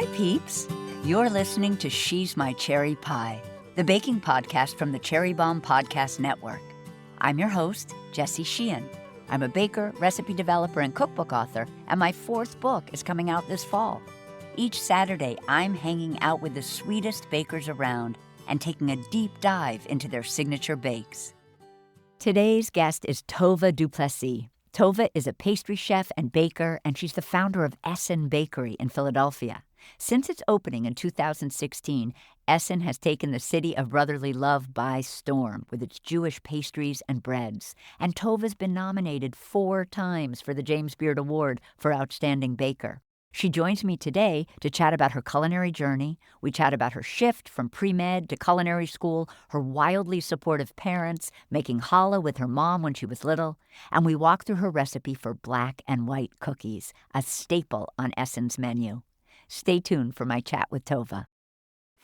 Hi, peeps. You're listening to She's My Cherry Pie, the baking podcast from the Cherry Bomb Podcast Network. I'm your host, Jessie Sheehan. I'm a baker, recipe developer, and cookbook author, and my 4th book is coming out this fall. Each Saturday, I'm hanging out with the sweetest bakers around and taking a deep dive into their signature bakes. Today's guest is Tova Du Plessis. Tova is a pastry chef and baker, and she's the founder of Essen Bakery in Philadelphia. Since its opening in 2016, Essen has taken the city of brotherly love by storm with its Jewish pastries and breads. And Tova's been nominated 4 times for the James Beard Award for Outstanding Baker. She joins me today to chat about her culinary journey. We chat about her shift from pre-med to culinary school, her wildly supportive parents, making challah with her mom when she was little, and we walk through her recipe for black and white cookies, a staple on Essen's menu. Stay tuned for my chat with Tova.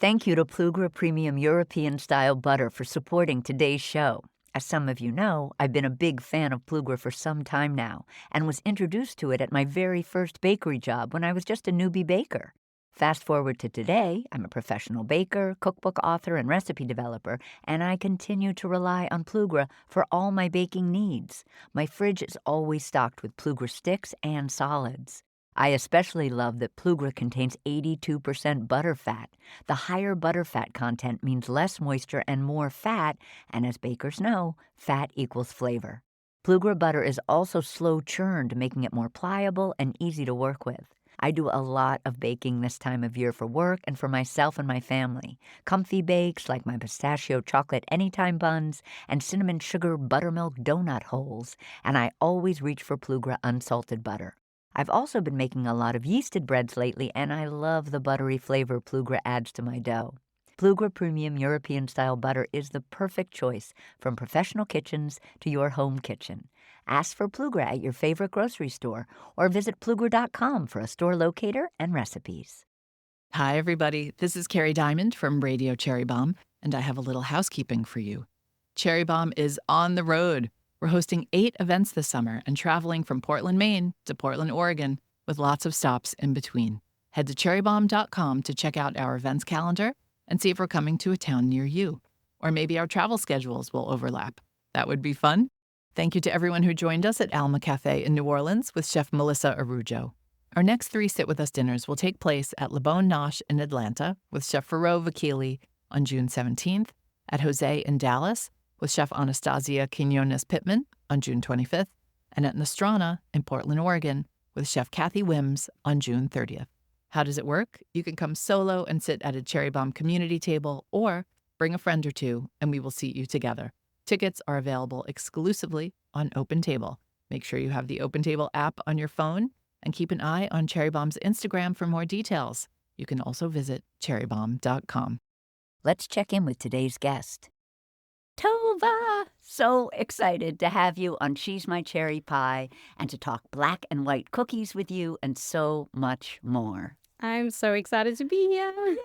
Thank you to Plugra Premium European-style butter for supporting today's show. As some of you know, I've been a big fan of Plugra for some time now and was introduced to it at my very first bakery job when I was just a newbie baker. Fast forward to today, I'm a professional baker, cookbook author, and recipe developer, and I continue to rely on Plugra for all my baking needs. My fridge is always stocked with Plugra sticks and solids. I especially love that Plugra contains 82% butter fat. The higher butter fat content means less moisture and more fat, and as bakers know, fat equals flavor. Plugra butter is also slow churned, making it more pliable and easy to work with. I do a lot of baking this time of year for work and for myself and my family. Comfy bakes like my pistachio chocolate anytime buns and cinnamon sugar buttermilk donut holes, and I always reach for Plugra unsalted butter. I've also been making a lot of yeasted breads lately, and I love the buttery flavor Plugra adds to my dough. Plugra Premium European-style butter is the perfect choice from professional kitchens to your home kitchen. Ask for Plugra at your favorite grocery store or visit Plugra.com for a store locator and recipes. Hi, everybody. This is Kerry Diamond from Radio Cherry Bomb, and I have a little housekeeping for you. Cherry Bomb is on the road. We're hosting 8 events this summer and traveling from Portland, Maine to Portland, Oregon, with lots of stops in between. Head to cherrybomb.com to check out our events calendar and see if we're coming to a town near you. Or maybe our travel schedules will overlap. That would be fun. Thank you to everyone who joined us at Alma Cafe in New Orleans with Chef Melissa Arujo. Our next 3 Sit With Us dinners will take place at Le Bon Nosh in Atlanta with Chef Farouk Vakili on June 17th, at Jose in Dallas with Chef Anastasia Quinones-Pittman on June 25th, and at Nostrana in Portland, Oregon, with Chef Kathy Wims on June 30th. How does it work? You can come solo and sit at a Cherry Bomb community table, or bring a friend or 2, and we will seat you together. Tickets are available exclusively on Open Table. Make sure you have the Open Table app on your phone, and keep an eye on Cherry Bomb's Instagram for more details. You can also visit cherrybomb.com. Let's check in with today's guest. Tova! So excited to have you on She's My Cherry Pie and to talk black and white cookies with you and so much more. I'm so excited to be here.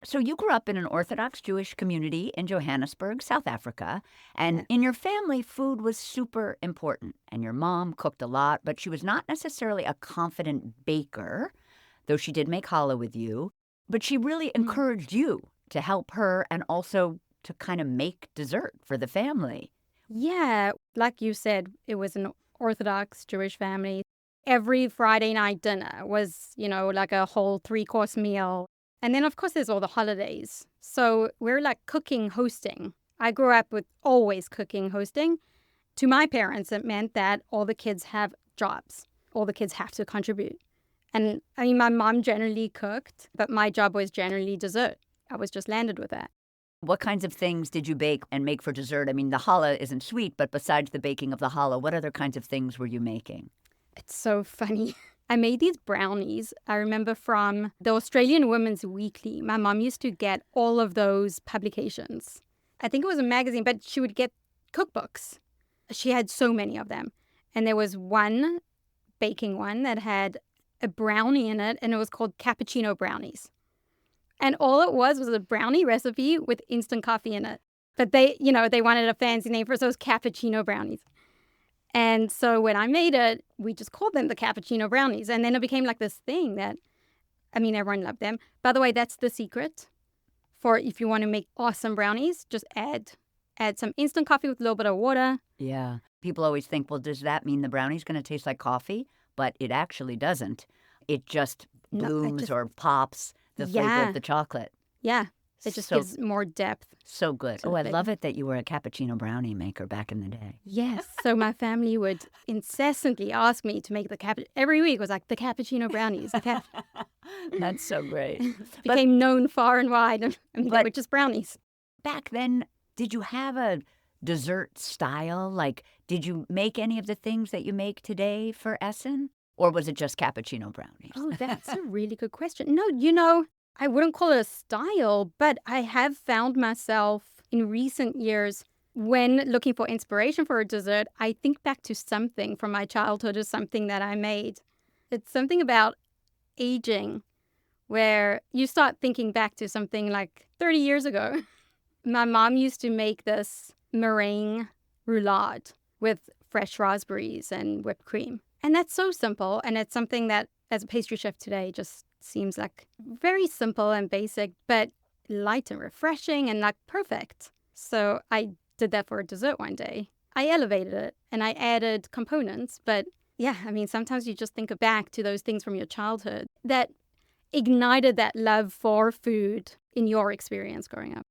So you grew up in an Orthodox Jewish community in Johannesburg, South Africa, and Yes. in your family, food was super important. And your mom cooked a lot, but she was not necessarily a confident baker, though she did make challah with you. But she really encouraged you to help her and also to kind of make dessert for the family. Yeah, like you said, it was an Orthodox Jewish family. Every Friday night dinner was, like a whole 3-course meal. And then, of course, there's all the holidays. So we're like cooking, hosting. I grew up with always cooking, hosting. To my parents, it meant that all the kids have jobs. All the kids have to contribute. And I mean, my mom generally cooked, but my job was generally dessert. I was just landed with that. What kinds of things did you bake and make for dessert? I mean, the challah isn't sweet, but besides the baking of the challah, what other kinds of things were you making? It's so funny. I made these brownies. I remember from the Australian Women's Weekly. My mom used to get all of those publications. I think it was a magazine, but she would get cookbooks. She had so many of them. And there was one baking one that had a brownie in it, and it was called cappuccino brownies. And all it was a brownie recipe with instant coffee in it. But they wanted a fancy name for those cappuccino brownies. And so when I made it, we just called them the cappuccino brownies. And then it became like this thing that I mean, everyone loved them. By the way, that's the secret for if you want to make awesome brownies. Just add some instant coffee with a little bit of water. Yeah. People always think, well, does that mean the brownie's going to taste like coffee? But it actually doesn't. It just blooms or pops the flavor of the chocolate. Yeah. It just gives more depth. So good. Oh, I love it that you were a cappuccino brownie maker back in the day. Yes. So my family would incessantly ask me to make the cappuccino. Every week was like the cappuccino brownies. That's so great. Became known far and wide. And they were just brownies. Back then, did you have a dessert style? Like, did you make any of the things that you make today for Essen? Or was it just cappuccino brownies? Oh, that's a really good question. No, I wouldn't call it a style, but I have found myself in recent years when looking for inspiration for a dessert, I think back to something from my childhood or something that I made. It's something about aging where you start thinking back to something like 30 years ago. My mom used to make this meringue roulade with fresh raspberries and whipped cream. And that's so simple. And it's something that, as a pastry chef today, just seems like very simple and basic, but light and refreshing and like perfect. So I did that for a dessert one day. I elevated it and I added components. But yeah, I mean, sometimes you just think back to those things from your childhood that ignited that love for food in your experience growing up.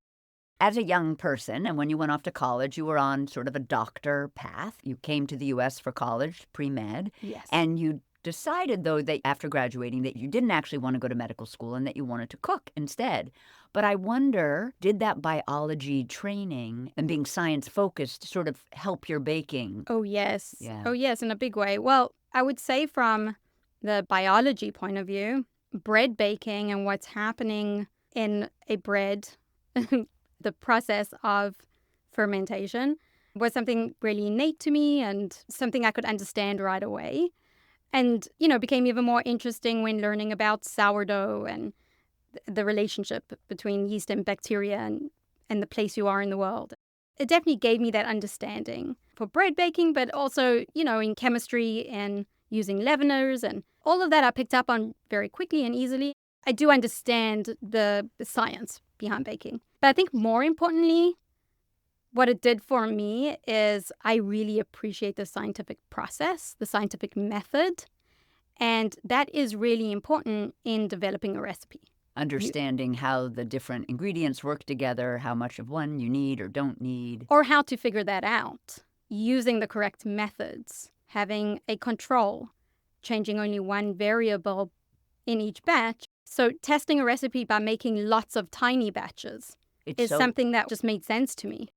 As a young person, and when you went off to college, you were on sort of a doctor path. You came to the U.S. for college, pre-med. Yes. And you decided, though, that after graduating, that you didn't actually want to go to medical school and that you wanted to cook instead. But I wonder, did that biology training and being science-focused sort of help your baking? Oh, yes. Yeah. Oh, yes, in a big way. Well, I would say from the biology point of view, bread baking and what's happening in a bread, the process of fermentation, was something really innate to me and something I could understand right away. And, became even more interesting when learning about sourdough and the relationship between yeast and bacteria and the place you are in the world. It definitely gave me that understanding for bread baking, but also, in chemistry and using leaveners and all of that I picked up on very quickly and easily. I do understand the science behind baking. But I think more importantly, what it did for me is I really appreciate the scientific process, the scientific method, and that is really important in developing a recipe. Understanding how the different ingredients work together, how much of one you need or don't need. Or how to figure that out, using the correct methods, having a control, changing only one variable in each batch. So testing a recipe by making lots of tiny batches is something that just made sense to me.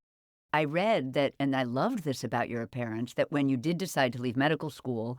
I read that, and I loved this about your parents, that when you did decide to leave medical school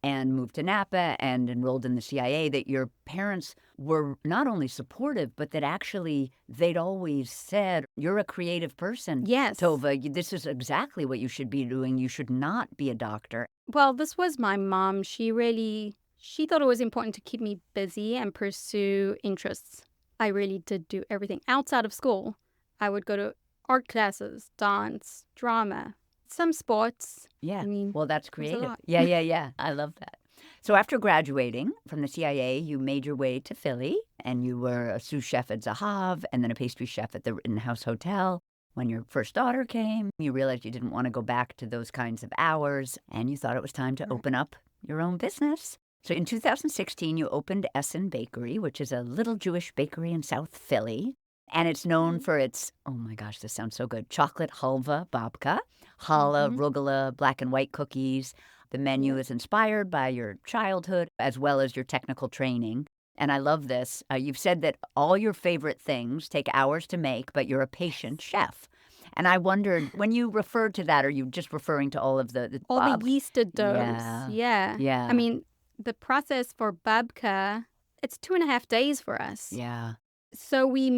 and move to Napa and enrolled in the CIA, that your parents were not only supportive, but that actually they'd always said, you're a creative person. Yes. Tova, this is exactly what you should be doing. You should not be a doctor. Well, this was my mom. She thought it was important to keep me busy and pursue interests. I really did do everything outside of school. I would go to art classes, dance, drama, some sports. Yeah. I mean, well, that's creative. Yeah. I love that. So after graduating from the CIA, you made your way to Philly, and you were a sous chef at Zahav and then a pastry chef at the Rittenhouse Hotel. When your first daughter came, you realized you didn't want to go back to those kinds of hours, and you thought it was time to open up your own business. So in 2016, you opened Essen Bakery, which is a little Jewish bakery in South Philly. And it's known for its, oh my gosh, this sounds so good, chocolate halva babka, challah, rugula, black and white cookies. The menu is inspired by your childhood as well as your technical training. And I love this. You've said that all your favorite things take hours to make, but you're a patient chef. And I wondered, when you referred to that, are you just referring to all of the yeasted doughs? Yeah. I mean, the process for babka, it's 2.5 days for us. Yeah. So we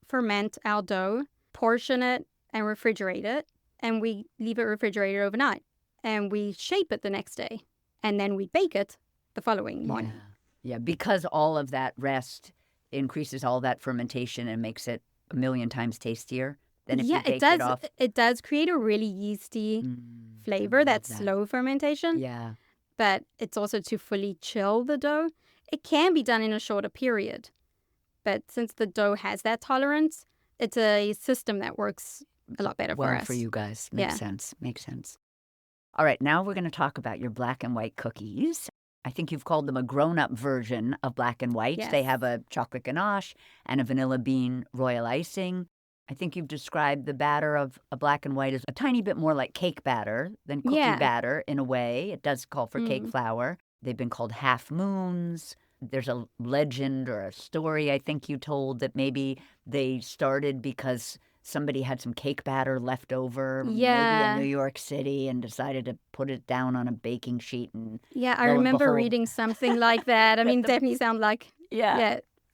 ferment our dough, portion it, and refrigerate it. And we leave it refrigerated overnight. And we shape it the next day. And then we bake it the following morning. Yeah, because all of that rest increases all that fermentation and makes it a million times tastier than if you baked it off. It does create a really yeasty flavor, that slow fermentation. Yeah. But it's also to fully chill the dough. It can be done in a shorter period. But since the dough has that tolerance, it's a system that works a lot better for us. Well, for you guys. Makes sense. All right, now we're going to talk about your black and white cookies. I think you've called them a grown-up version of black and white. Yes. They have a chocolate ganache and a vanilla bean royal icing. I think you've described the batter of a black and white as a tiny bit more like cake batter than cookie batter in a way. It does call for cake flour. They've been called half moons. There's a legend or a story I think you told that maybe they started because somebody had some cake batter left over, maybe in New York City, and decided to put it down on a baking sheet. And I remember reading something like that. I mean, definitely sound like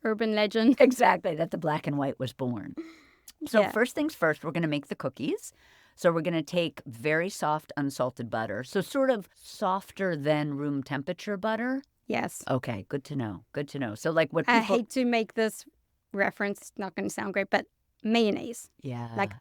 urban legend. Exactly, that the black and white was born. So first things first, we're going to make the cookies. So we're going to take very soft unsalted butter, so sort of softer than room temperature butter. Yes. Okay, good to know. So like what I hate to make this reference, it's not going to sound great, but mayonnaise. Yeah. Like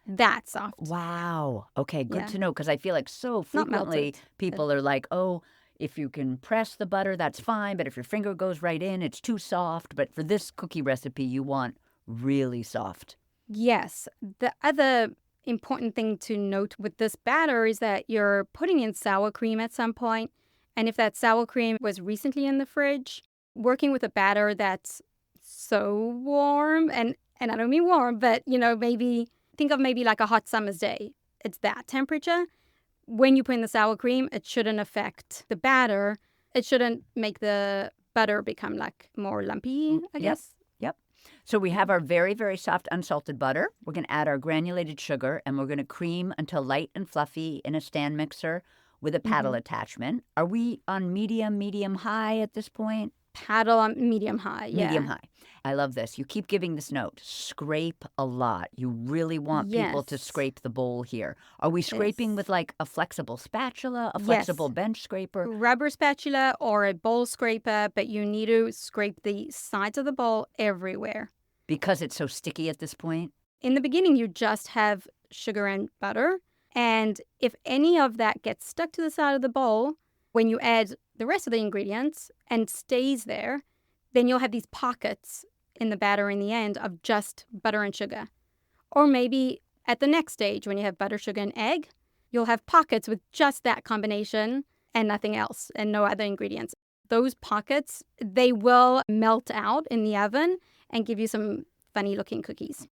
that soft. Wow. Okay, good to know, because I feel like so frequently people are like, oh, if you can press the butter, that's fine, but if your finger goes right in, it's too soft. But for this cookie recipe, you want really soft. Yes. The other important thing to note with this batter is that you're putting in sour cream at some point. And if that sour cream was recently in the fridge, working with a batter that's so warm, and I don't mean warm, but, maybe think of maybe like a hot summer's day. It's that temperature. When you put in the sour cream, it shouldn't affect the batter. It shouldn't make the butter become like more lumpy, I guess. Yep. So we have our very, very soft unsalted butter. We're going to add our granulated sugar, and we're going to cream until light and fluffy in a stand mixer with a paddle attachment. Are we on medium, high at this point? Paddle on medium high, Medium high. I love this. You keep giving this note. Scrape a lot. You really want people to scrape the bowl here. Are we scraping with like a flexible spatula, a flexible bench scraper? Rubber spatula or a bowl scraper, but you need to scrape the sides of the bowl everywhere. Because it's so sticky at this point? In the beginning, you just have sugar and butter. And if any of that gets stuck to the side of the bowl, when you add the rest of the ingredients and stays there, then you'll have these pockets in the batter in the end of just butter and sugar. Or maybe at the next stage, when you have butter, sugar, and egg, you'll have pockets with just that combination and nothing else and no other ingredients. Those pockets, they will melt out in the oven and give you some funny-looking cookies.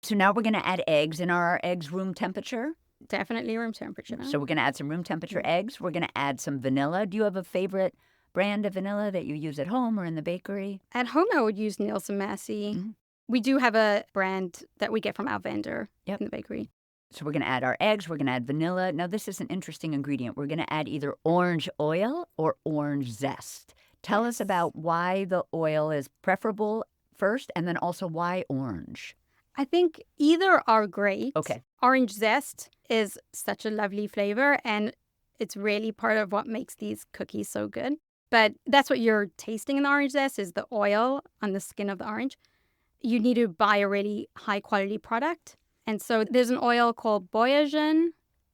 So now we're going to add eggs. And are our eggs room temperature? Definitely room temperature. So we're going to add some room temperature eggs. We're going to add some vanilla. Do you have a favorite brand of vanilla that you use at home or in the bakery? At home, I would use Nielsen Massey. Mm-hmm. We do have a brand that we get from our vendor in the bakery. So we're going to add our eggs. We're going to add vanilla. Now, this is an interesting ingredient. We're going to add either orange oil or orange zest. Tell us about why the oil is preferable first, and then also why orange. I think either are great. Okay. Orange zest is such a lovely flavor, and it's really part of what makes these cookies so good. But that's what you're tasting in the orange zest is the oil on the skin of the orange. You need to buy a really high-quality product. And so there's an oil called Boyagen,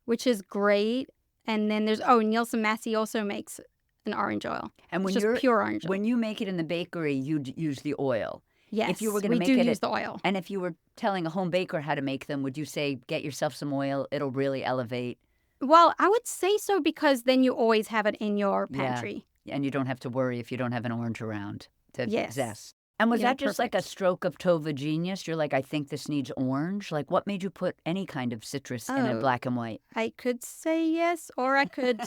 which is great. And then there's, Nielsen Massey also makes an orange oil. And when it's just pure orange oil. When you make it in the bakery, you use the oil. Yes, if you were we do use the oil. And if you were telling a home baker how to make them, would you say, get yourself some oil, it'll really elevate? Well, I would say so because then you always have it in your pantry. Yeah. And you don't have to worry if you don't have an orange around to zest. And was Yeah, that just like a stroke of Tova genius? You're like, I think this needs orange? Like, what made you put any kind of citrus in a black and white? I could say yes, or I could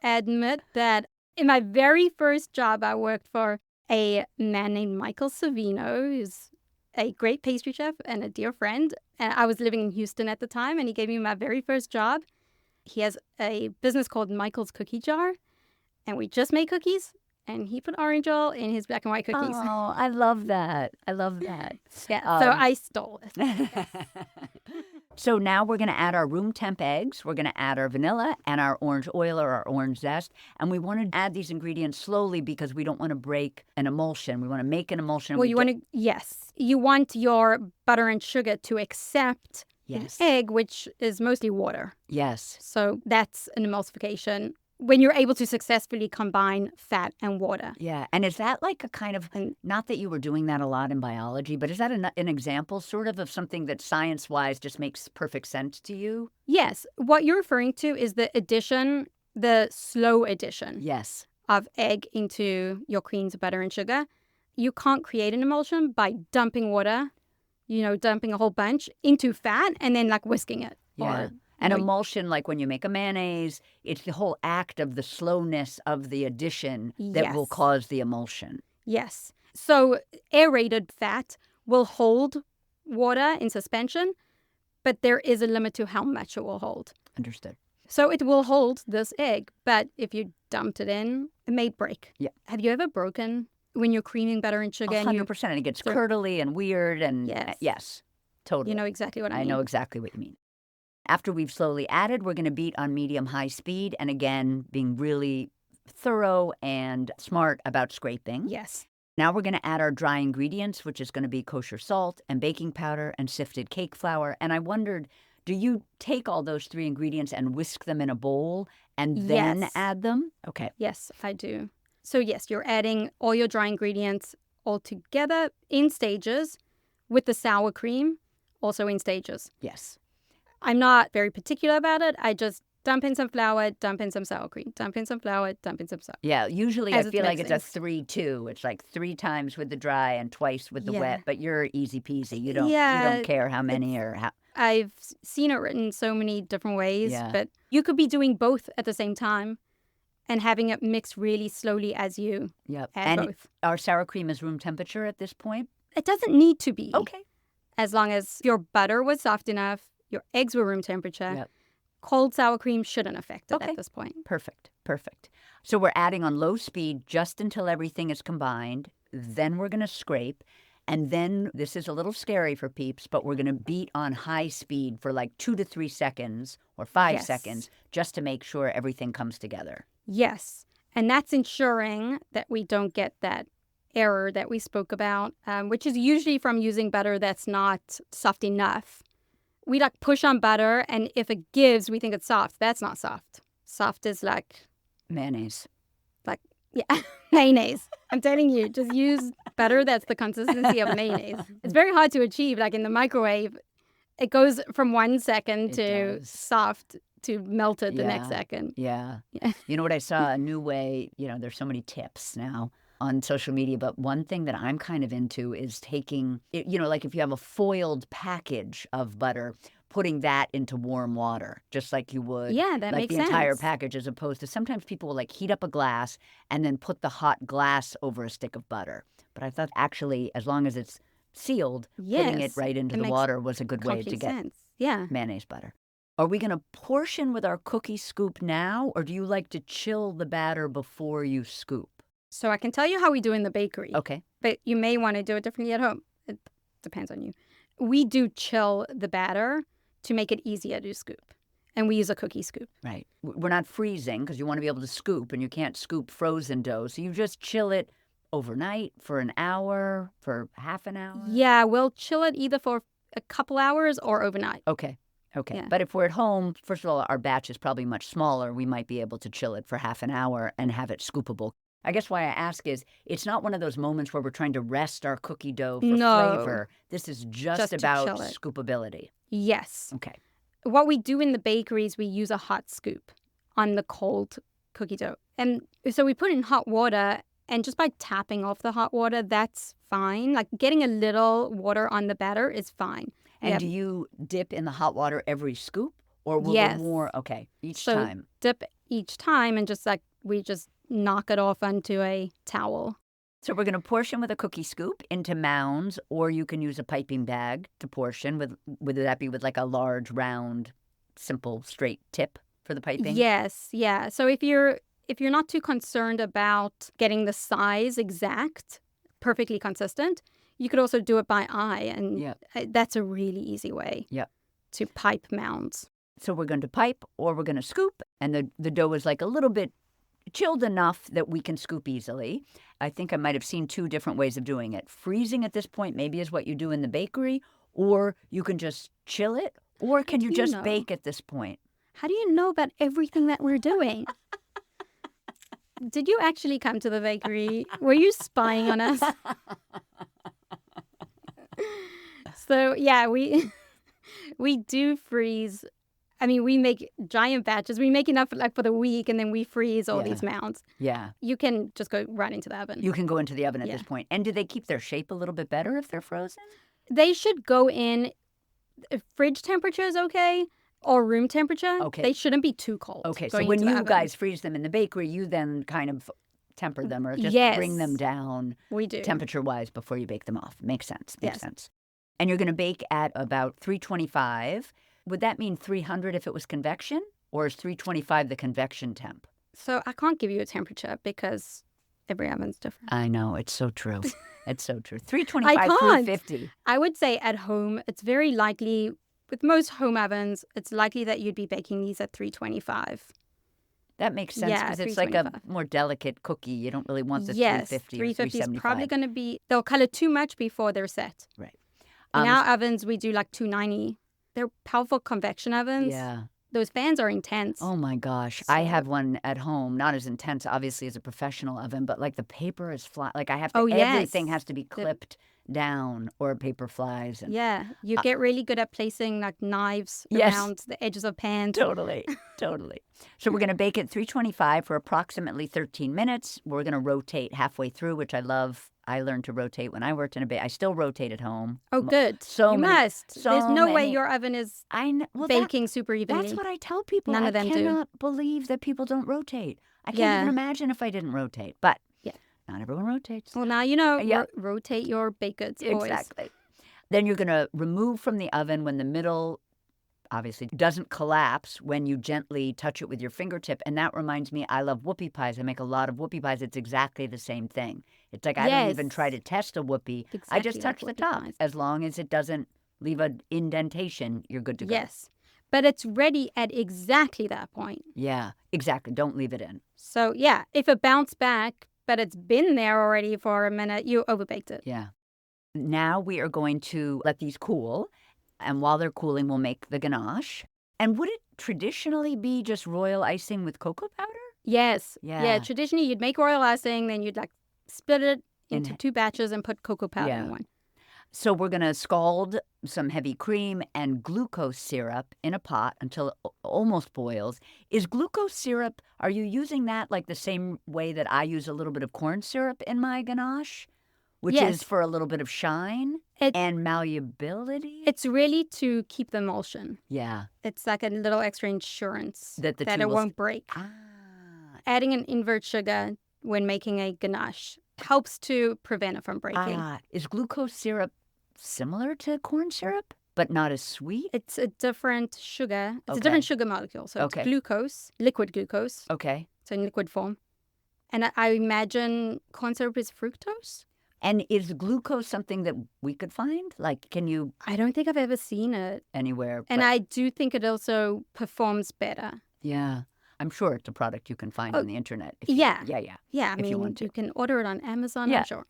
admit that in my very first job, I worked for a man named Michael Savino, who's a great pastry chef and a dear friend. And I was living in Houston at the time, and he gave me my very first job. He has a business called Michael's Cookie Jar, and we just made cookies. And he put orange oil in his black and white cookies. Oh, I love that. Yeah, so I stole it. So now we're going to add our room temp eggs. We're going to add our vanilla and our orange oil or our orange zest. And we want to add these ingredients slowly because we don't want to break an emulsion. We want to make an emulsion. Well, you want your butter and sugar to accept an egg, which is mostly water. Yes. So that's an emulsification. when you're able to successfully combine fat and water. Yeah. And is that like a kind of, not that you were doing that a lot in biology, but is that an example sort of something that science-wise just makes perfect sense to you? Yes. What you're referring to is the addition, the slow addition Yes. of egg into your creams, butter, and sugar. You can't create an emulsion by dumping water, dumping a whole bunch into fat and then like whisking it. Yeah. An emulsion, like when you make a mayonnaise, it's the whole act of the slowness of the addition that will cause the emulsion. Yes. So aerated fat will hold water in suspension, but there is a limit to how much it will hold. Understood. So it will hold this egg, but if you dumped it in, it may break. Yeah. Have you ever broken when you're creaming butter and sugar? 100%. And it gets curdly and weird. And yes, totally. You know exactly what I mean. I know exactly what you mean. After we've slowly added, we're going to beat on medium-high speed. And again, being really thorough and smart about scraping. Yes. Now we're going to add our dry ingredients, which is going to be kosher salt and baking powder and sifted cake flour. And I wondered, do you take all those 3 ingredients and whisk them in a bowl and then add them? Okay. Yes, I do. So yes, you're adding all your dry ingredients all together in stages with the sour cream also in stages. Yes. I'm not very particular about it. I just dump in some flour, dump in some sour cream, dump in some flour, dump in some sour. Yeah, usually I feel like it's a 3-2. It's like 3 times with the dry and twice with the wet, but you're easy peasy. You don't care how many or how. I've seen it written so many different ways, but you could be doing both at the same time and having it mix really slowly as you add both. Our sour cream is room temperature at this point? It doesn't need to be. Okay. As long as your butter was soft enough, your eggs were room temperature, cold sour cream shouldn't affect it at this point. Perfect. So we're adding on low speed just until everything is combined. Then we're going to scrape. And then, this is a little scary for peeps, but we're going to beat on high speed for like 2 to 3 seconds or 5 seconds just to make sure everything comes together. Yes. And that's ensuring that we don't get that error that we spoke about, which is usually from using butter that's not soft enough. We like push on butter, and if it gives, we think it's soft. That's not soft. Soft is like mayonnaise. Mayonnaise. I'm telling you, just use butter that's the consistency of mayonnaise. It's very hard to achieve. Like in the microwave, it goes from 1 second to soft to melted the next second. Yeah. You know what I saw? A new way, there's so many tips now on social media, but one thing that I'm kind of into is taking, like if you have a foiled package of butter, putting that into warm water, just like you would. Yeah, that makes sense. Like the entire package, as opposed to sometimes people will like heat up a glass and then put the hot glass over a stick of butter. But I thought actually, as long as it's sealed, putting it right into the water was a good way to get mayonnaise butter. Are we going to portion with our cookie scoop now, or do you like to chill the batter before you scoop? So I can tell you how we do in the bakery. Okay. But you may want to do it differently at home. It depends on you. We do chill the batter to make it easier to scoop. And we use a cookie scoop. Right. We're not freezing because you want to be able to scoop, and you can't scoop frozen dough. So you just chill it overnight for an hour, for half an hour? Yeah, we'll chill it either for a couple hours or overnight. Okay. Yeah. But if we're at home, first of all, our batch is probably much smaller. We might be able to chill it for half an hour and have it scoopable. I guess why I ask is it's not one of those moments where we're trying to rest our cookie dough for flavor. This is just about scoopability. Yes. Okay. What we do in the bakery is we use a hot scoop on the cold cookie dough. And so we put in hot water, and just by tapping off the hot water, that's fine. Like getting a little water on the batter is fine. And do you dip in the hot water every scoop? Or will there more? Okay, each time. Dip each time, and we just knock it off onto a towel. So we're going to portion with a cookie scoop into mounds, or you can use a piping bag to portion. Would that be with like a large, round, simple, straight tip for the piping? Yes, yeah. So if you're not too concerned about getting the size exact, perfectly consistent, you could also do it by eye, and that's a really easy way to pipe mounds. So we're going to pipe or we're going to scoop, and the dough is like a little bit chilled enough that we can scoop easily. I think I might have seen 2 different ways of doing it. Freezing at this point maybe is what you do in the bakery, or you can just chill it, or can you just bake at this point? How do you know about everything that we're doing? Did you actually come to the bakery? Were you spying on us? So, yeah, we do freeze. I mean, we make giant batches. We make enough like for the week, and then we freeze all these mounds. Yeah. You can just go right into the oven. You can go into the oven at this point. And do they keep their shape a little bit better if they're frozen? They should go in, if fridge temperature is okay, or room temperature. Okay. They shouldn't be too cold. Okay, so when you guys freeze them in the bakery, you then kind of temper them or just bring them down we do. temperature-wise before you bake them off. Makes sense. Makes sense. And you're going to bake at about 325. Would that mean 300 if it was convection? Or is 325 the convection temp? So I can't give you a temperature because every oven's different. I know. It's so true. It's so true. 325, 350. I would say at home, it's very likely, with most home ovens, it's likely that you'd be baking these at 325. That makes sense because it's like a more delicate cookie. You don't really want the 350 or 375. 350 is probably going to be, they'll color too much before they're set. Right. In our ovens, we do like 290. They're powerful convection ovens. Yeah. Those fans are intense. Oh, my gosh. So, I have one at home, not as intense, obviously, as a professional oven, but like the paper is flat. Like I have to, everything has to be clipped down or paper flies. And, you get really good at placing like knives around the edges of pans. Totally. So we're going to bake at 325 for approximately 13 minutes. We're going to rotate halfway through, which I love. I learned to rotate when I worked in a bake. I still rotate at home. Oh, good. You must. There's no way your oven is baking super evenly. That's what I tell people. None of them do. I cannot believe that people don't rotate. I can't even imagine if I didn't rotate. But not everyone rotates. Well, now you know. Rotate your baked goods, boys. Exactly. Then you're going to remove from the oven when the middle obviously doesn't collapse when you gently touch it with your fingertip. And that reminds me, I love whoopie pies. I make a lot of whoopie pies. It's exactly the same thing. It's like I don't even try to test a whoopie. Exactly, I just touch the top. Pies. As long as it doesn't leave an indentation, you're good to go. Yes. But it's ready at exactly that point. Yeah, exactly. Don't leave it in. So, if it bounced back, but it's been there already for a minute, you overbaked it. Yeah. Now we are going to let these cool. And while they're cooling, we'll make the ganache. And would it traditionally be just royal icing with cocoa powder? Yes. Yeah. Traditionally, you'd make royal icing, then you'd like split it into two batches and put cocoa powder in one. So we're going to scald some heavy cream and glucose syrup in a pot until it almost boils. Is glucose syrup, are you using that like the same way that I use a little bit of corn syrup in my ganache? Which is for a little bit of shine and malleability? It's really to keep the emulsion. Yeah. It's like a little extra insurance that it won't break. Ah. Adding an invert sugar when making a ganache helps to prevent it from breaking. Is glucose syrup similar to corn syrup, but not as sweet? It's a different sugar. It's a different sugar molecule. So it's glucose, liquid glucose. Okay. So in liquid form. And I imagine corn syrup is fructose. And is glucose something that we could find? Like, can you... I don't think I've ever seen it. Anywhere. And I do think it also performs better. Yeah. I'm sure it's a product you can find on the internet. Yeah, I mean, you can order it on Amazon, I'm sure.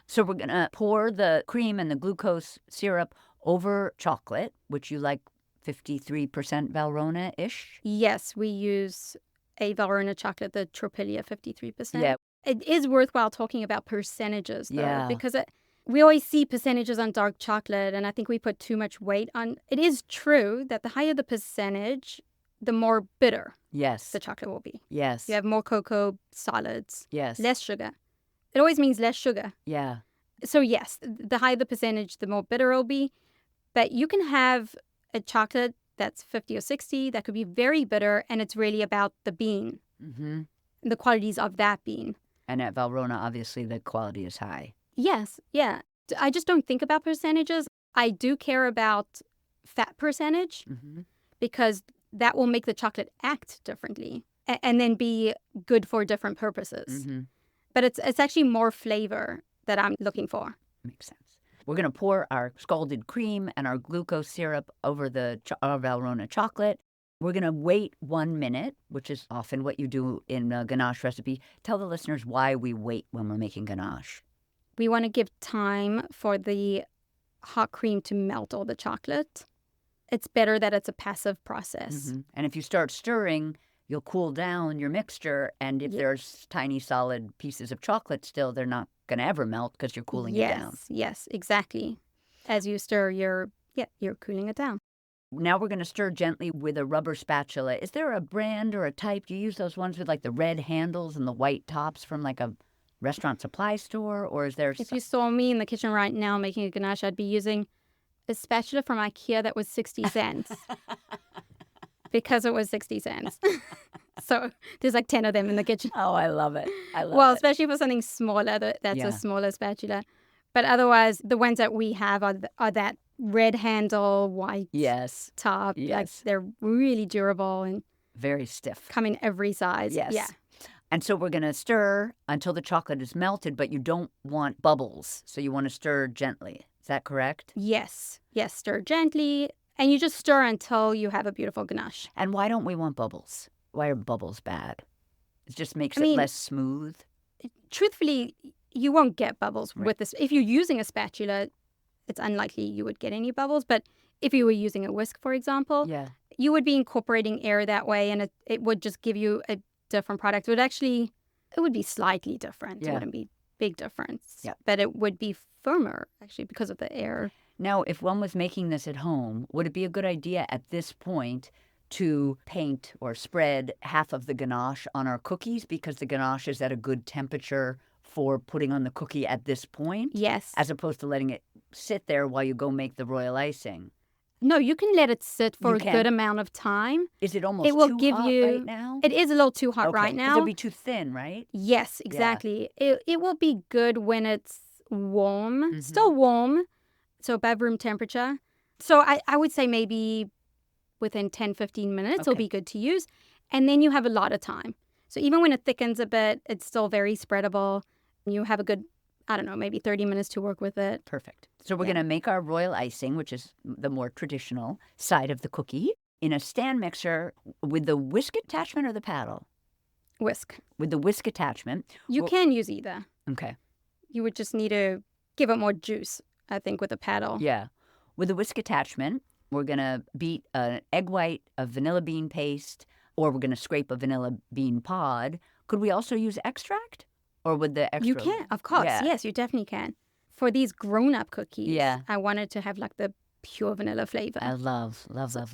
So we're going to pour the cream and the glucose syrup over chocolate, which you like 53% Valrhona-ish? Yes, we use a Valrhona chocolate, the Tropilia 53%. Yeah. It is worthwhile talking about percentages, though, because we always see percentages on dark chocolate, and I think we put too much weight on. It is true that the higher the percentage, the more bitter the chocolate will be. Yes. You have more cocoa solids. Yes. Less sugar. It always means less sugar. Yeah. So, yes, the higher the percentage, the more bitter it'll be. But you can have a chocolate that's 50 or 60 that could be very bitter, and it's really about the bean, the qualities of that bean. And at Valrhona, obviously, the quality is high. Yes, yeah. I just don't think about percentages. I do care about fat percentage because that will make the chocolate act differently and then be good for different purposes. But it's actually more flavor that I'm looking for. Makes sense. We're going to pour our scalded cream and our glucose syrup over our Valrhona chocolate. We're going to wait 1 minute, which is often what you do in a ganache recipe. Tell the listeners why we wait when we're making ganache. We want to give time for the hot cream to melt all the chocolate. It's better that it's a passive process. And if you start stirring, you'll cool down your mixture. And if there's tiny solid pieces of chocolate still, they're not going to ever melt because you're cooling it down. Yes, exactly. As you stir, you're cooling it down. Now we're going to stir gently with a rubber spatula. Is there a brand or a type? Do you use those ones with like the red handles and the white tops from like a restaurant supply store? Or is there... If you saw me in the kitchen right now making a ganache, I'd be using a spatula from IKEA that was 60 cents. Because it was 60 cents. So there's like 10 of them in the kitchen. Oh, I love it. Well, especially for something smaller, that's a smaller spatula. But otherwise, the ones that we have are that red handle, white top. Yes. Like, they're really durable and very stiff. come in every size. Yes. Yeah. And so we're going to stir until the chocolate is melted, but you don't want bubbles. So you want to stir gently. Is that correct? Yes. Yes, stir gently. And you just stir until you have a beautiful ganache. And why don't we want bubbles? Why are bubbles bad? It just makes it less smooth. Truthfully, you won't get bubbles with this. If you're using a spatula, it's unlikely you would get any bubbles. But if you were using a whisk, for example, you would be incorporating air that way, and it would just give you a different product. It would be slightly different. It wouldn't be big difference. Yeah. But it would be firmer, actually, because of the air. Now, if one was making this at home, would it be a good idea at this point to paint or spread half of the ganache on our cookies because the ganache is at a good temperature for putting on the cookie at this point? Yes. As opposed to letting it sit there while you go make the royal icing. No, you can let it sit for a good amount of time. Is it almost too hot you, right now? It is a little too hot right now. It'll be too thin, right? Yes, exactly. Yeah. It will be good when it's warm, still warm, so above room temperature. So I would say maybe within 10, 15 minutes it'll be good to use. And then you have a lot of time. So even when it thickens a bit, it's still very spreadable. You have a good, I don't know, maybe 30 minutes to work with it. Perfect. So we're going to make our royal icing, which is the more traditional side of the cookie, in a stand mixer with the whisk attachment or the paddle? Whisk. With the whisk attachment. You can use either. Okay. You would just need to give it more juice, I think, with a paddle. Yeah. With the whisk attachment, we're going to beat an egg white, a vanilla bean paste, or we're going to scrape a vanilla bean pod. Could we also use extract? Or would the extra... You can, of course. Yeah. Yes, you definitely can. For these grown-up cookies, I wanted to have like the pure vanilla flavor. I love.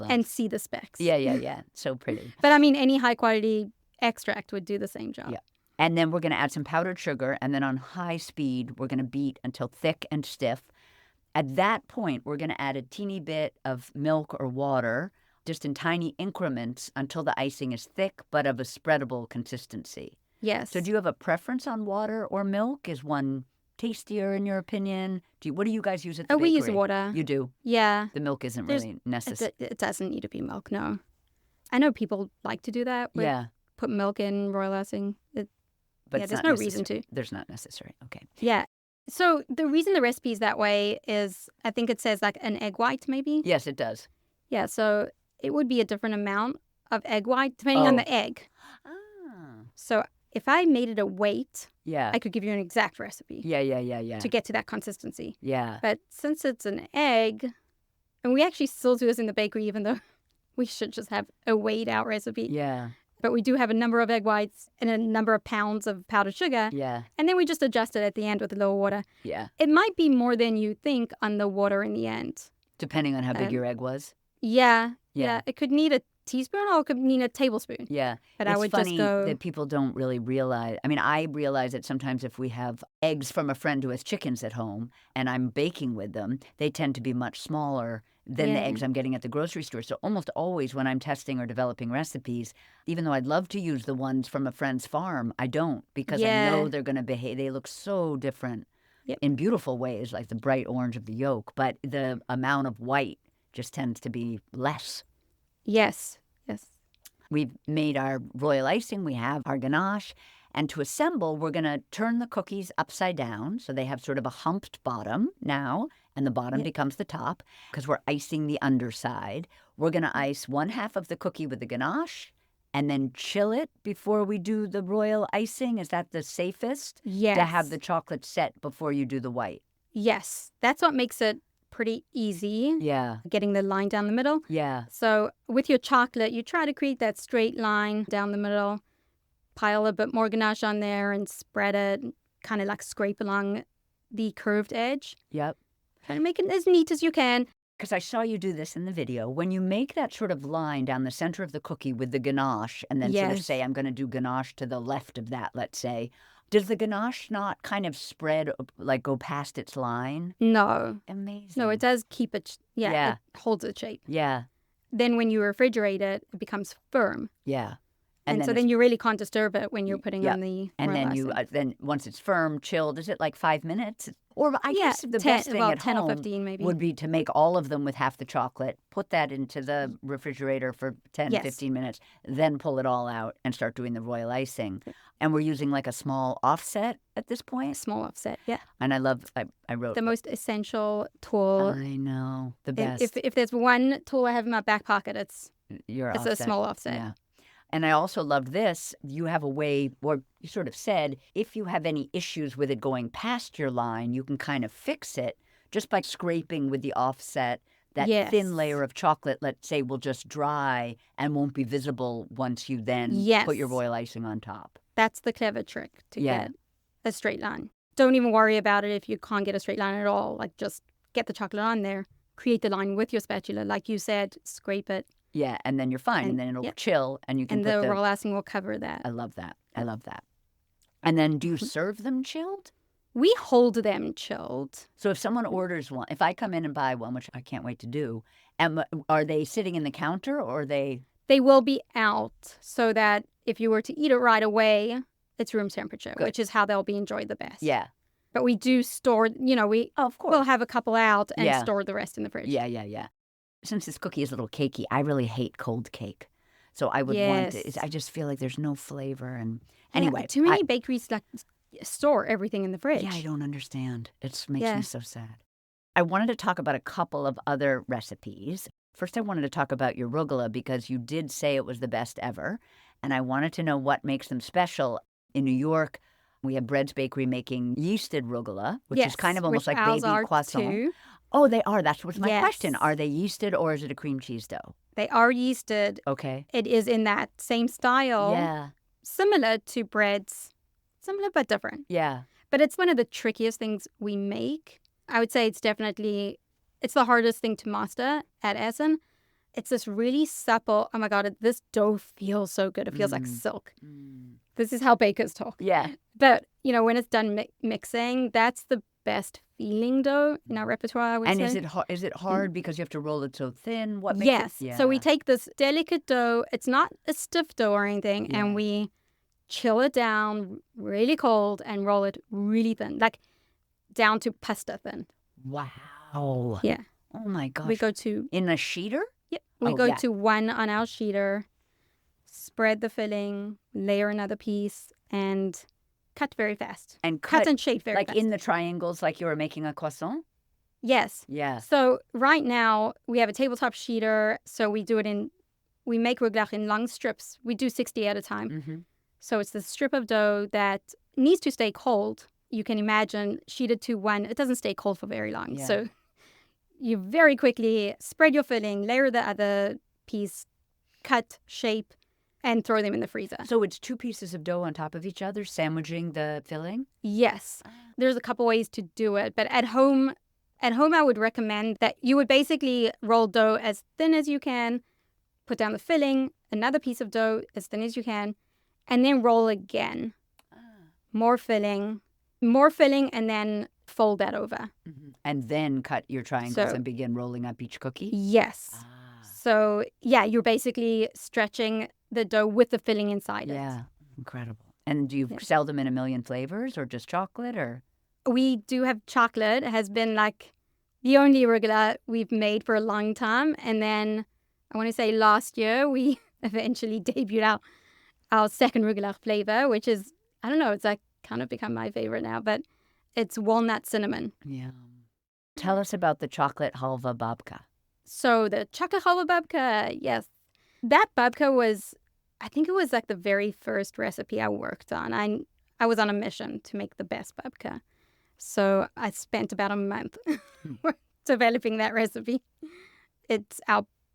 And see the specks. Yeah. So pretty. But I mean, any high-quality extract would do the same job. Yeah. And then we're going to add some powdered sugar, and then on high speed, we're going to beat until thick and stiff. At that point, we're going to add a teeny bit of milk or water, just in tiny increments until the icing is thick, but of a spreadable consistency. Yes. So do you have a preference on water or milk? Is one tastier in your opinion? What do you guys use at the bakery? We use water. You do? Yeah. The milk isn't really necessary. It doesn't need to be milk, no. I know people like to do that. Put milk in royal icing. But there's no reason to. There's not necessary. Okay. Yeah. So the reason the recipe is that way is, I think it says like an egg white maybe. Yes, it does. Yeah, so it would be a different amount of egg white depending on the egg. Ah. So if I made it a weight, yeah, I could give you an exact recipe. Yeah. To get to that consistency. Yeah. But since it's an egg, and we actually still do this in the bakery, even though we should just have a weighed out recipe. Yeah. But we do have a number of egg whites and a number of pounds of powdered sugar. Yeah. And then we just adjust it at the end with a little water. Yeah. It might be more than you think on the water in the end. Depending on how big your egg was? Yeah. It could need a teaspoon or it could need a tablespoon. Yeah. But it's I would funny just go... that people don't really realize. I mean, I realize that sometimes if we have eggs from a friend who has chickens at home and I'm baking with them, they tend to be much smaller than the eggs I'm getting at the grocery store. So almost always when I'm testing or developing recipes, even though I'd love to use the ones from a friend's farm, I don't because I know they're going to behave. They look so different in beautiful ways, like the bright orange of the yolk, but the amount of white just tends to be less. Yes. We've made our royal icing. We have our ganache. And to assemble, we're going to turn the cookies upside down so they have sort of a humped bottom now, and the bottom becomes the top because we're icing the underside. We're going to ice one half of the cookie with the ganache and then chill it before we do the royal icing. Is that the safest? Yes. To have the chocolate set before you do the white? Yes. That's what makes it pretty easy. Yeah. Getting the line down the middle. Yeah. So with your chocolate, you try to create that straight line down the middle, pile a bit more ganache on there and spread it, kind of like scrape along the curved edge. Yep. Try to make it as neat as you can. Because I saw you do this in the video. When you make that sort of line down the center of the cookie with the ganache and then sort of say, I'm going to do ganache to the left of that, let's say, does the ganache not kind of spread, like go past its line? No. Amazing. No, it does keep it, it holds its shape. Yeah. Then when you refrigerate it, it becomes firm. Yeah. And so then you really can't disturb it when you're putting on the And then then once it's firm, chilled, is it like 5 minutes? Or I guess the best thing at 10 home or 15 maybe. would be to make all of them with half the chocolate, put that into the refrigerator for 10, 15 minutes, then pull it all out and start doing the royal icing. And we're using like a small offset at this point? Small offset, yeah. And I wrote... The most essential tool. I know, the best. If there's one tool I have in my back pocket, it's offset. a small offset. Yeah. And I also loved this. You have a way, or you sort of said, if you have any issues with it going past your line, you can kind of fix it just by scraping with the offset. That thin layer of chocolate, let's say, will just dry and won't be visible once you then put your royal icing on top. That's the clever trick to get a straight line. Don't even worry about it if you can't get a straight line at all. Like, just get the chocolate on there, create the line with your spatula. Like you said, scrape it. Yeah, and then you're fine, and then it'll chill, and you can put the royal icing will cover that. I love that. I love that. And then do you serve them chilled? We hold them chilled. So if someone orders one, if I come in and buy one, which I can't wait to do, are they sitting in the counter, or are they... They will be out, so that if you were to eat it right away, it's room temperature, which is how they'll be enjoyed the best. Yeah. But we do store, of course, we'll have a couple out and store the rest in the fridge. Yeah. Since this cookie is a little cakey, I really hate cold cake. So I would want to, I just feel like there's no flavor. And anyway. Too many bakeries store everything in the fridge. Yeah, I don't understand. It makes me so sad. I wanted to talk about a couple of other recipes. First, I wanted to talk about your rugula because you did say it was the best ever. And I wanted to know what makes them special. In New York, we have Bread's Bakery making yeasted rugula, which is kind of almost like baby croissant. Too. Oh, they are. That was my question. Are they yeasted or is it a cream cheese dough? They are yeasted. Okay. It is in that same style. Yeah. Similar to breads. Similar but different. Yeah. But it's one of the trickiest things we make. I would say it's the hardest thing to master at Essen. It's this really supple, oh my God, this dough feels so good. It feels like silk. This is how bakers talk. Yeah. But, when it's done mixing, that's the best feeling dough in our repertoire, I would say. And is it hard because you have to roll it so thin? What makes yes. it? Yeah. So we take this delicate dough. It's not a stiff dough or anything. And we chill it down really cold and roll it really thin, like down to pasta thin. Wow. Yeah. Oh, my gosh. We go to... In a sheeter? Yep. We go to one on our sheeter, spread the filling, layer another piece, and cut very fast. And cut and shape very fast. Like in the triangles like you were making a croissant? Yes. Yeah. So right now, we have a tabletop sheeter, so we make ruglach in long strips. We do 60 at a time. Mm-hmm. So it's the strip of dough that needs to stay cold. You can imagine sheeted to one. It doesn't stay cold for very long. Yeah. So you very quickly spread your filling, layer the other piece, cut, shape, and throw them in the freezer. So it's two pieces of dough on top of each other, sandwiching the filling? Yes. There's a couple ways to do it. But at home, I would recommend that you would basically roll dough as thin as you can, put down the filling, another piece of dough as thin as you can, and then roll again. More filling, and then fold that over. Mm-hmm. And then cut your triangles and begin rolling up each cookie? Yes. So, you're basically stretching the dough with the filling inside it. Yeah, incredible. And do you sell them in a million flavors or just chocolate or? We do have chocolate. It has been like the only rugula we've made for a long time. And then I want to say last year we eventually debuted our second rugula flavor, which is, I don't know, it's like kind of become my favorite now, but it's walnut cinnamon. Yeah. Tell us about the chocolate halva babka. So the chocolate halva babka, yes. That babka was, I think it was like the very first recipe I worked on. I was on a mission to make the best babka. So I spent about a month developing that recipe. It's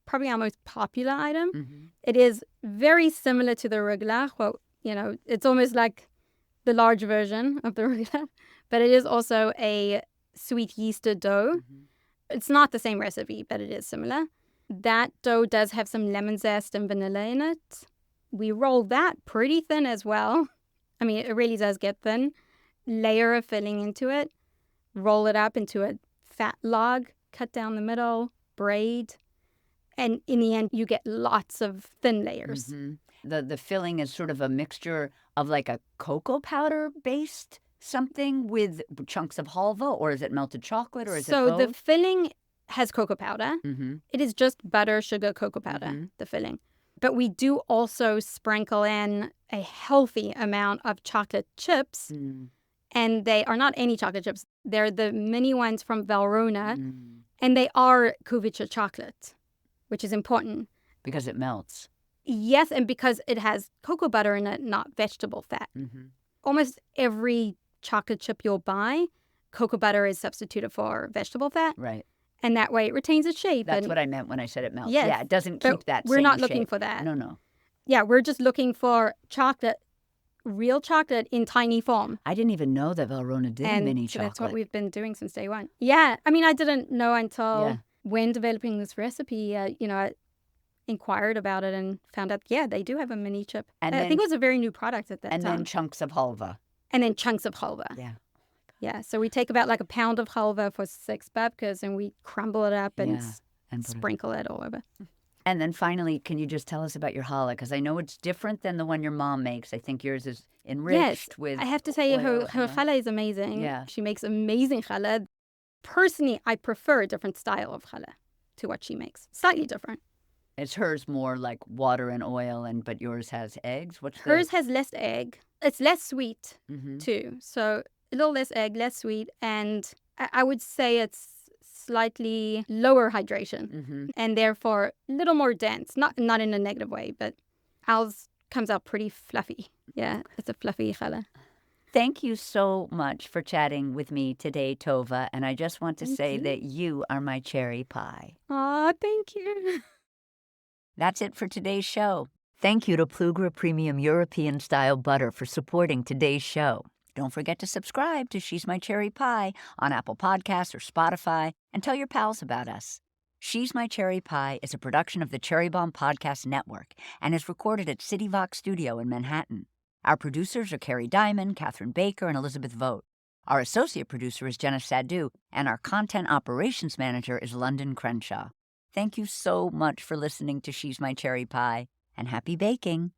probably our most popular item. Mm-hmm. It is very similar to the roulade. Well, it's almost like the large version of the roulade, but it is also a sweet yeasted dough. Mm-hmm. It's not the same recipe, but it is similar. That dough does have some lemon zest and vanilla in it. We roll that pretty thin as well. I mean, it really does get thin. Layer a filling into it, roll it up into a fat log, cut down the middle, braid, and in the end, you get lots of thin layers. Mm-hmm. The filling is sort of a mixture of like a cocoa powder based something with chunks of halva, or is it melted chocolate, or is it both? So the filling has cocoa powder. Mm-hmm. It is just butter, sugar, cocoa powder, the filling. But we do also sprinkle in a healthy amount of chocolate chips. Mm. And they are not any chocolate chips. They're the mini ones from Valrhona. Mm. And they are Kuvica chocolate, which is important. Because it melts. Yes, and because it has cocoa butter in it, not vegetable fat. Mm-hmm. Almost every chocolate chip you'll buy, cocoa butter is substituted for vegetable fat. Right. And that way it retains its shape. That's what I meant when I said it melts. Yes, Yeah, it doesn't keep that we're same not looking shape. for that. No. Yeah, we're just looking for chocolate, real chocolate in tiny form. I didn't even know that Valrhona did And mini so chocolate. that's what we've been doing since day one. Yeah, I mean, I didn't know until when developing this recipe, I inquired about it and found out, they do have a mini chip. And I then, think it was a very new product at that time. And then chunks of halva. And then chunks of halva. Yeah. Yeah, so we take about like a pound of halva for 6 babkas and we crumble it up and sprinkle it all over. And then finally, can you just tell us about your challah? Because I know it's different than the one your mom makes. I think yours is enriched with I have to say her challah is amazing. Yeah. She makes amazing challah. Personally, I prefer a different style of challah to what she makes. Slightly different. Is hers more like water and oil, but yours has eggs? Hers has less egg. It's less sweet, Mm-hmm. too. So a little less egg, less sweet. And I would say it's slightly lower hydration. Mm-hmm. And therefore a little more dense. Not in a negative way, but ours comes out pretty fluffy. Yeah, it's a fluffy challah. Thank you so much for chatting with me today, Tova. And I just want to say that you are my cherry pie. Aw, thank you. That's it for today's show. Thank you to Plugra Premium European Style Butter for supporting today's show. Don't forget to subscribe to She's My Cherry Pie on Apple Podcasts or Spotify, and tell your pals about us. She's My Cherry Pie is a production of the Cherry Bomb Podcast Network and is recorded at CityVox Studio in Manhattan. Our producers are Kerry Diamond, Catherine Baker, and Elizabeth Vogt. Our associate producer is Jenna Sadhu, and our content operations manager is Londyn Crenshaw. Thank you so much for listening to She's My Cherry Pie, and happy baking.